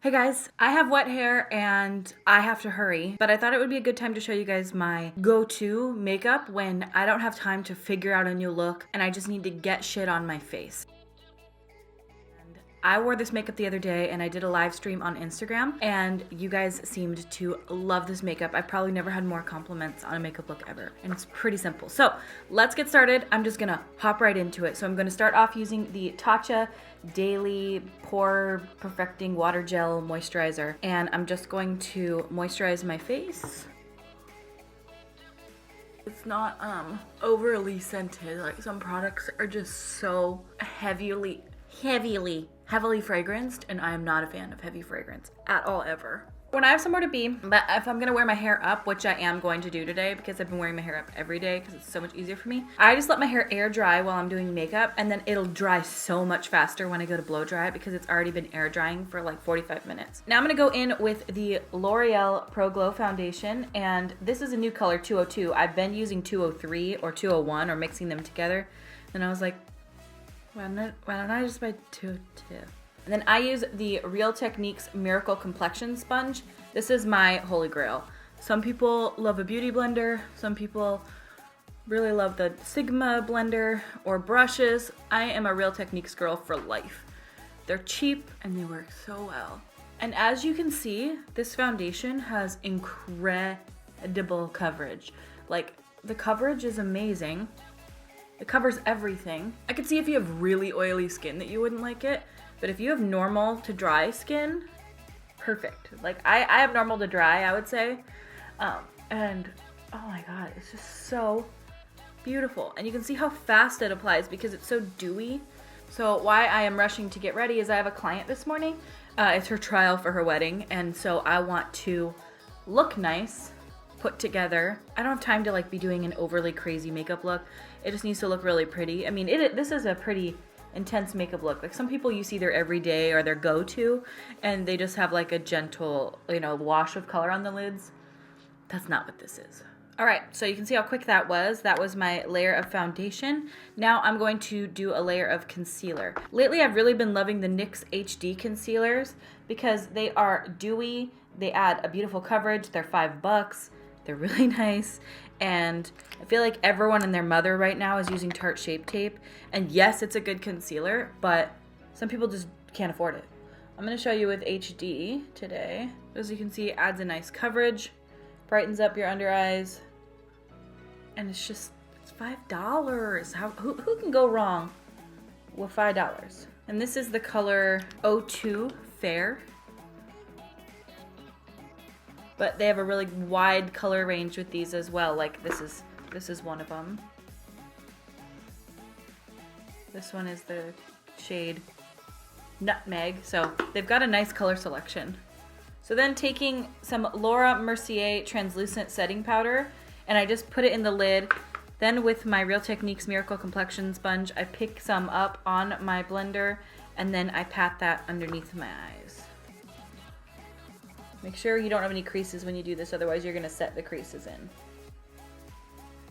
Hey guys, I have wet hair and I have to hurry, but I thought it would be a good time to show you guys my go-to makeup when I don't have time to figure out a new look and I just need to get shit on my face. I wore this makeup the other day and I did a live stream on Instagram and you guys seemed to love this makeup. I've probably never had more compliments on a makeup look ever, and it's pretty simple. So let's get started. I'm just gonna hop right into it. So I'm gonna start off using the Tatcha Daily Pore Perfecting Water Gel Moisturizer, and I'm just going to moisturize my face. It's not overly scented. Like some products are just so heavily fragranced, and I am not a fan of heavy fragrance at all ever. When I have somewhere to be, but if I'm gonna wear my hair up, which I am going to do today because I've been wearing my hair up every day because it's so much easier for me, I just let my hair air dry while I'm doing makeup, and then it'll dry so much faster when I go to blow dry it because it's already been air drying for like 45 minutes. Now I'm gonna go in with the L'Oreal Pro Glow Foundation, and this is a new color, 202. I've been using 203 or 201 or mixing them together, and I was like, why don't I just buy 202? And then I use the Real Techniques Miracle Complexion Sponge. This is my holy grail. Some people love a beauty blender. Some people really love the Sigma blender or brushes. I am a Real Techniques girl for life. They're cheap and they work so well. And as you can see, this foundation has incredible coverage. Like, the coverage is amazing. It covers everything. I could see if you have really oily skin that you wouldn't like it, but if you have normal to dry skin, perfect. Like I have normal to dry, I would say. And oh my God, it's just so beautiful. And you can see how fast it applies because it's so dewy. So why I am rushing to get ready is I have a client this morning. It's her trial for her wedding, and so I want to look nice, put together. I don't have time to like be doing an overly crazy makeup look. It just needs to look really pretty. I mean, this is a pretty intense makeup look. Like some people you see their everyday or their go-to, and they just have like a gentle, wash of color on the lids. That's not what this is. All right, so you can see how quick that was. That was my layer of foundation. Now I'm going to do a layer of concealer. Lately, I've really been loving the NYX HD concealers because they are dewy. They add a beautiful coverage. They're $5. They're really nice, and I feel like everyone and their mother right now is using Tarte Shape Tape, and yes, it's a good concealer, but some people just can't afford it. I'm going to show you with HD today. As you can see, it adds a nice coverage, brightens up your under eyes, and it's $5. Who can go wrong with $5? And this is the color 02 Fair. But they have a really wide color range with these as well. Like this is one of them. This one is the shade Nutmeg. So they've got a nice color selection. So then taking some Mercier translucent setting powder, and I just put it in the lid. Then with my Real Techniques Miracle Complexion Sponge, I pick some up on my blender, and then I pat that underneath my eyes. Make sure you don't have any creases when you do this, otherwise you're gonna set the creases in.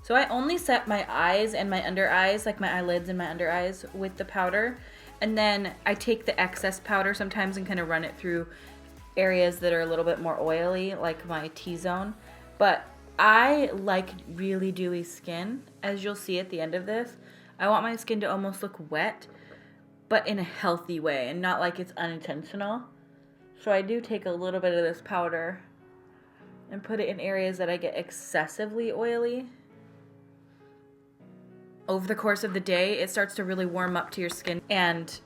So I only set my eyes and my under eyes, like my eyelids and my under eyes, with the powder. And then I take the excess powder sometimes and kind of run it through areas that are a little bit more oily, like my T-zone. But I like really dewy skin. As you'll see at the end of this, I want my skin to almost look wet, but in a healthy way and not like it's unintentional. So I do take a little bit of this powder and put it in areas that I get excessively oily. Over the course of the day, it starts to really warm up to your skin and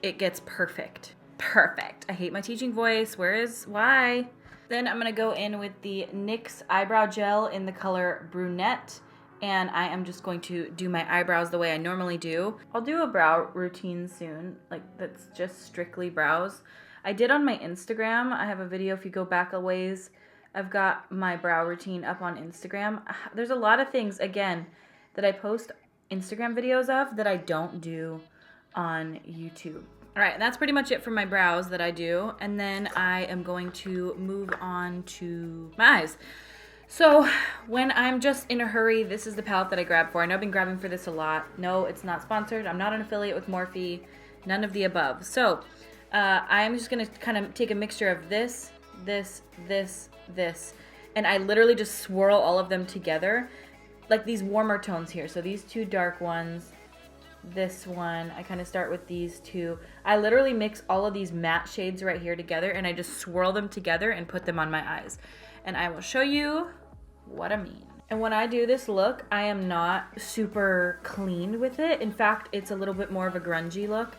it gets perfect. Perfect. I hate my teaching voice. Why? Then I'm gonna go in with the NYX Eyebrow Gel in the color Brunette, and I am just going to do my eyebrows the way I normally do. I'll do a brow routine soon, like that's just strictly brows. I did on my Instagram. I have a video, if you go back a ways, I've got my brow routine up on Instagram. There's a lot of things, again, that I post Instagram videos of that I don't do on YouTube. All right, that's pretty much it for my brows that I do. And then I am going to move on to my eyes. So when I'm just in a hurry, this is the palette that I grab for. I know I've been grabbing for this a lot. No, it's not sponsored. I'm not an affiliate with Morphe. None of the above. So I'm just gonna kind of take a mixture of this, and I literally just swirl all of them together, like these warmer tones here. So these two dark ones, this one, I kind of start with these two. I literally mix all of these matte shades right here together, and I just swirl them together and put them on my eyes. And I will show you what I mean. And when I do this look, I am not super clean with it. In fact, it's a little bit more of a grungy look.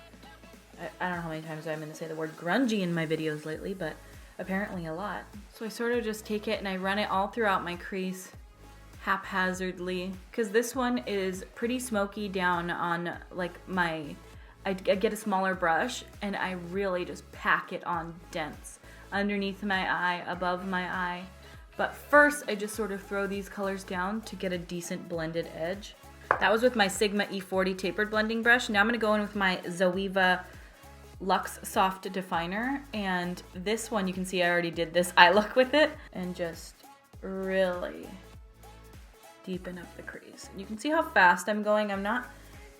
I don't know how many times I'm going to say the word grungy in my videos lately, but apparently a lot. So I sort of just take it and I run it all throughout my crease haphazardly, because this one is pretty smoky down on like I get a smaller brush and I really just pack it on dense underneath my eye, above my eye. But first I just sort of throw these colors down to get a decent blended edge. That was with my Sigma E40 tapered blending brush. Now I'm going to go in with my Zoeva Luxe Soft Definer, and this one you can see I already did this eye look with it, and just really deepen up the crease. You can see how fast I'm going. I'm not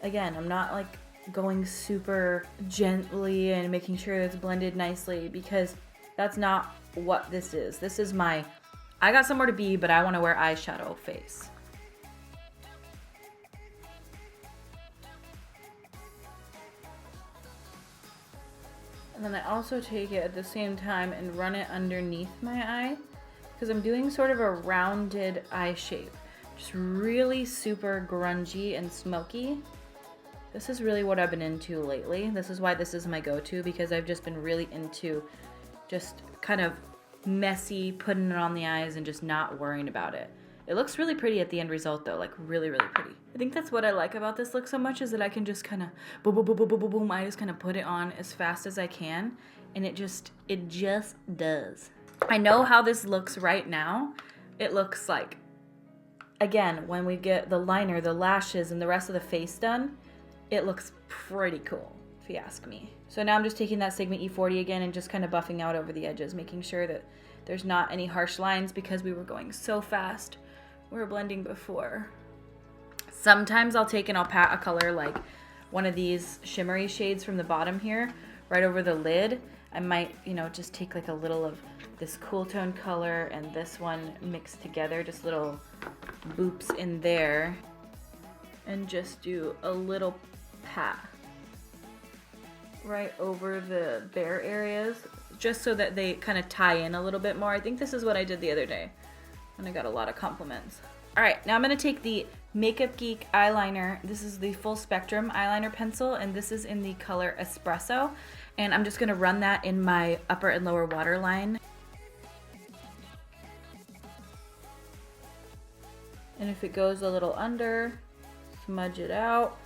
like going super gently and making sure it's blended nicely, because that's not what this is. This is my I got somewhere to be, but I want to wear eyeshadow face. And then I also take it at the same time and run it underneath my eye, because I'm doing sort of a rounded eye shape. Just really super grungy and smoky. This is really what I've been into lately. This is why this is my go-to, because I've just been really into just kind of messy, putting it on the eyes and just not worrying about it. It looks really pretty at the end result though, like really, really pretty. I think that's what I like about this look so much, is that I can just kind of boom, boom, boom, boom, boom, boom, boom. I just kind of put it on as fast as I can, and it just does. I know how this looks right now. It looks like, again, when we get the liner, the lashes, and the rest of the face done, it looks pretty cool, if you ask me. So now I'm just taking that Sigma E40 again and just kind of buffing out over the edges, making sure that there's not any harsh lines, because we were going so fast. We were blending before. Sometimes I'll take and I'll pat a color like one of these shimmery shades from the bottom here, right over the lid. I might, just take like a little of this cool tone color and this one mixed together, just little boops in there, and just do a little pat right over the bare areas, just so that they kind of tie in a little bit more. I think this is what I did the other day, and I got a lot of compliments. All right, now I'm gonna take the Makeup Geek eyeliner. This is the full spectrum eyeliner pencil, and this is in the color Espresso. And I'm just gonna run that in my upper and lower waterline. And if it goes a little under, smudge it out.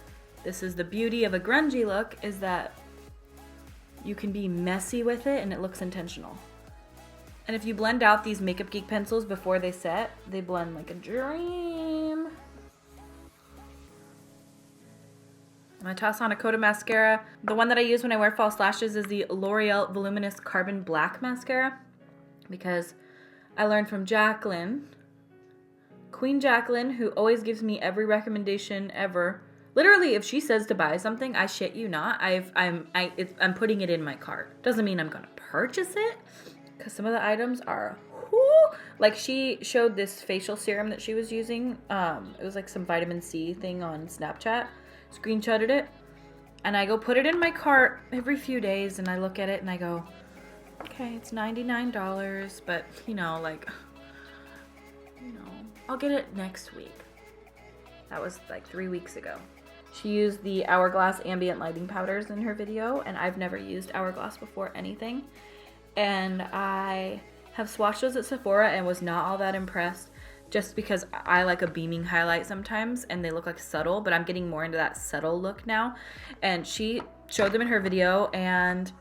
This is the beauty of a grungy look, is that you can be messy with it and it looks intentional. And if you blend out these Makeup Geek pencils before they set, they blend like a dream. I'm gonna toss on a coat of mascara. The one that I use when I wear false lashes is the L'Oreal Voluminous Carbon Black Mascara, because I learned from Jacqueline, Queen Jacqueline, who always gives me every recommendation ever. Literally, if she says to buy something, I shit you not, I'm putting it in my cart. Doesn't mean I'm gonna purchase it, because some of the items are, like she showed this facial serum that she was using. It was like some vitamin C thing on Snapchat. Screenshotted it, and I go put it in my cart every few days, and I look at it and I go, okay, it's $99, but I'll get it next week. That was like 3 weeks ago. She used the Hourglass ambient lighting powders in her video, and I've never used Hourglass before anything. And I have swatched those at Sephora and was not all that impressed, just because I like a beaming highlight sometimes and they look like subtle, but I'm getting more into that subtle look now. And she showed them in her video, and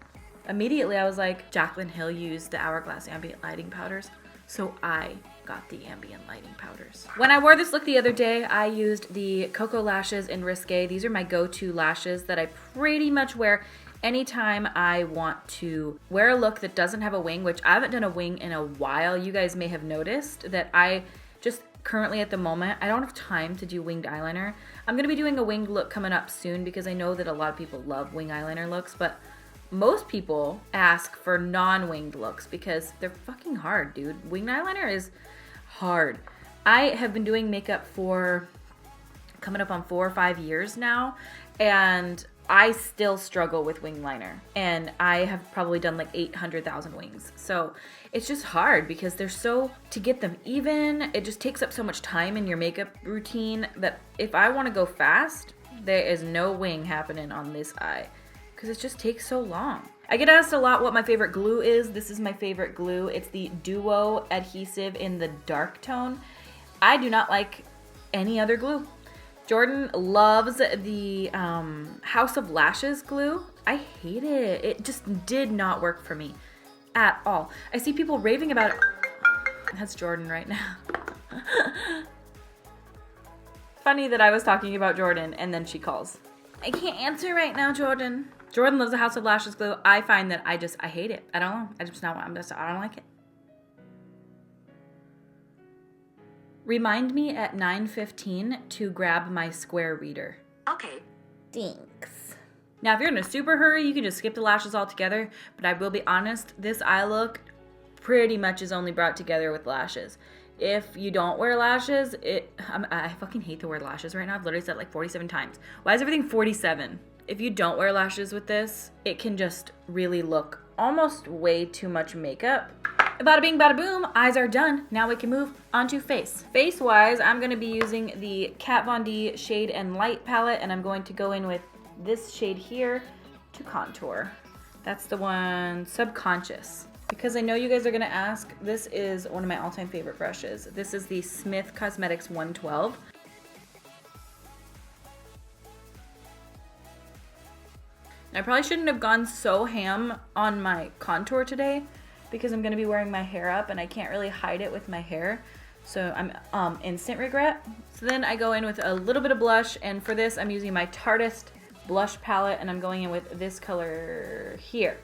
immediately I was like, Jaclyn Hill used the Hourglass ambient lighting powders, so I got the ambient lighting powders. When I wore this look the other day, I used the Koko lashes in Risque. These are my go-to lashes that I pretty much wear anytime I want to wear a look that doesn't have a wing, which I haven't done a wing in a while. You guys may have noticed that I just currently at the moment, I don't have time to do winged eyeliner. I'm gonna be doing a winged look coming up soon, because I know that a lot of people love wing eyeliner looks, but most people ask for non-winged looks because they're fucking hard, dude. Winged eyeliner is hard. I have been doing makeup for coming up on 4 or 5 years now, and I still struggle with wing liner, and I have probably done like 800,000 wings. So it's just hard because they're so, to get them even, it just takes up so much time in your makeup routine that if I want to go fast, there is no wing happening on this eye because it just takes so long. I get asked a lot what my favorite glue is. This is my favorite glue. It's the Duo adhesive in the dark tone. I do not like any other glue. Jordan loves the House of Lashes glue. I hate it. It just did not work for me at all. I see people raving about it. That's Jordan right now. Funny that I was talking about Jordan and then she calls. I can't answer right now, Jordan. Jordan loves the House of Lashes glue. I find that I hate it. I don't know. I don't like it. Remind me at 9:15 to grab my square reader. Okay. Thanks. Now, if you're in a super hurry, you can just skip the lashes altogether, but I will be honest, this eye look pretty much is only brought together with lashes. If you don't wear lashes, I fucking hate the word lashes right now. I've literally said it like 47 times. Why is everything 47? If you don't wear lashes with this, it can just really look almost way too much makeup. Bada bing, bada boom, eyes are done. Now we can move on to face. Face-wise, I'm going to be using the Kat Von D Shade and Light palette, and I'm going to go in with this shade here to contour. That's the one, Subconscious. Because I know you guys are going to ask, this is one of my all-time favorite brushes. This is the Smith Cosmetics 112. I probably shouldn't have gone so ham on my contour today because I'm going to be wearing my hair up and I can't really hide it with my hair. So I'm instant regret. So then I go in with a little bit of blush, and for this I'm using my Tarteist blush palette, and I'm going in with this color here.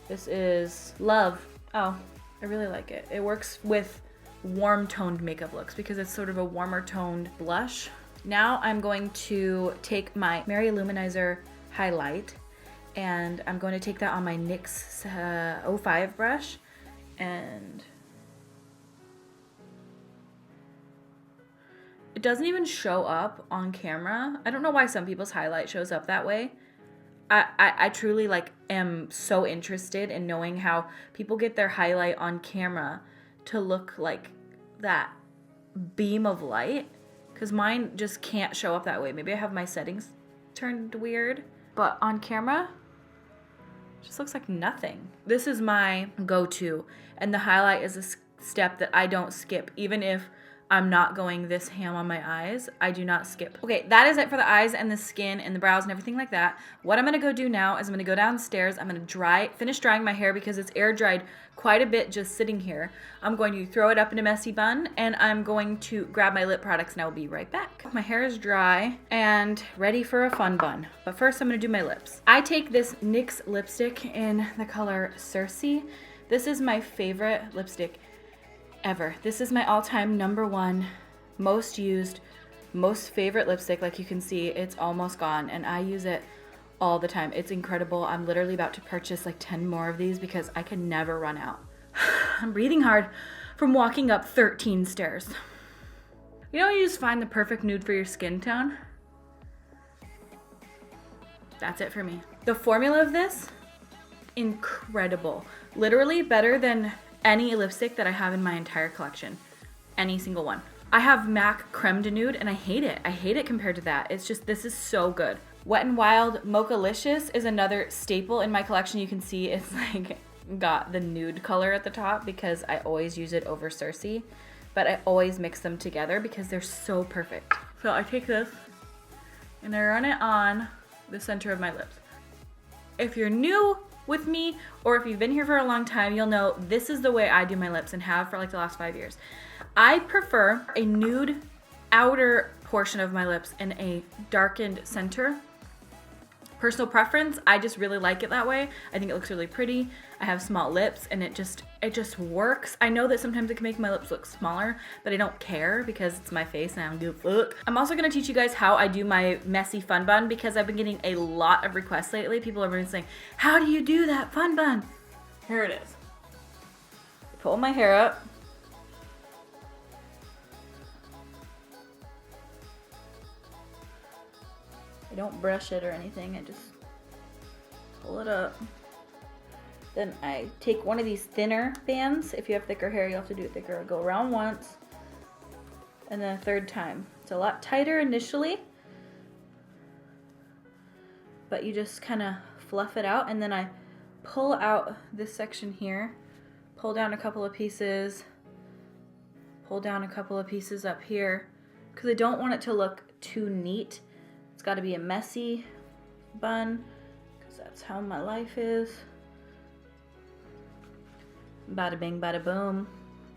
This is Love. Oh, I really like it. It works with warm toned makeup looks because it's sort of a warmer toned blush. Now I'm going to take my Mercier Luminizer highlight, and I'm going to take that on my NYX 05 brush, and it doesn't even show up on camera. I don't know why some people's highlight shows up that way. I truly am so interested in knowing how people get their highlight on camera to look like that beam of light, because mine just can't show up that way. Maybe I have my settings turned weird, but on camera it just looks like nothing. This is my go-to, and the highlight is a step that I don't skip. Even if I'm not going this ham on my eyes, I do not skip. Okay, that is it for the eyes and the skin and the brows and everything like that. What I'm gonna go do now is I'm gonna go downstairs. I'm gonna finish drying my hair because it's air dried quite a bit just sitting here. I'm going to throw it up in a messy bun, and I'm going to grab my lip products, and I will be right back. My hair is dry and ready for a fun bun. But first I'm gonna do my lips. I take this NYX lipstick in the color Circe. This is my favorite lipstick ever. This is my all-time #1 most used, most favorite lipstick. Like you can see, it's almost gone, and I use it all the time. It's incredible. I'm literally about to purchase like 10 more of these because I can never run out. I'm breathing hard from walking up 13 stairs. You know, you just find the perfect nude for your skin tone. That's it for me. The formula of this, incredible. Literally better than any lipstick that I have in my entire collection. Any single one. I have MAC Creme de Nude, and I hate it. I hate it compared to that. It's just, this is so good. Wet n Wild Mochalicious is another staple in my collection. You can see it's like got the nude color at the top because I always use it over Circe, but I always mix them together because they're so perfect. So I take this and I run it on the center of my lips. If you're new with me, or if you've been here for a long time, you'll know this is the way I do my lips and have for like the last 5 years. I prefer a nude outer portion of my lips and a darkened center. personal preference. I just really like it that way. I think it looks really pretty. I have small lips and it just works. I know that sometimes it can make my lips look smaller, but I don't care because it's my face and I don't give a fuck. I'm also gonna teach you guys how I do my messy fun bun because I've been getting a lot of requests lately. People have been saying, how do you do that fun bun? Here it is. Pull my hair up. I don't brush it or anything, I just pull it up. Then I take one of these thinner bands. If you have thicker hair, you'll have to do it thicker. Go around once, and then a third time. It's a lot tighter initially, but you just kind of fluff it out, and then I pull out this section here, pull down a couple of pieces, pull down a couple of pieces up here, because I don't want it to look too neat. It's got to be a messy bun, because that's how my life is. Bada bing, bada boom.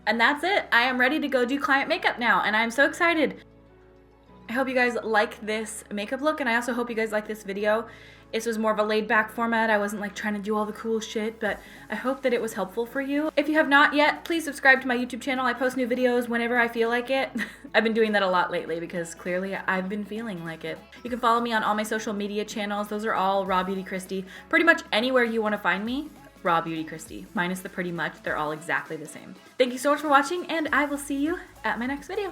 And that's it. I am ready to go do client makeup now, and I'm so excited. I hope you guys like this makeup look, and I also hope you guys like this video. This was more of a laid back format. I wasn't like trying to do all the cool shit, but I hope that it was helpful for you. If you have not yet, please subscribe to my YouTube channel. I post new videos whenever I feel like it. I've been doing that a lot lately because clearly I've been feeling like it. You can follow me on all my social media channels. Those are all Raw Beauty Christy. Pretty much anywhere you want to find me, Raw Beauty Christy. Minus the pretty much, they're all exactly the same. Thank you so much for watching, and I will see you at my next video.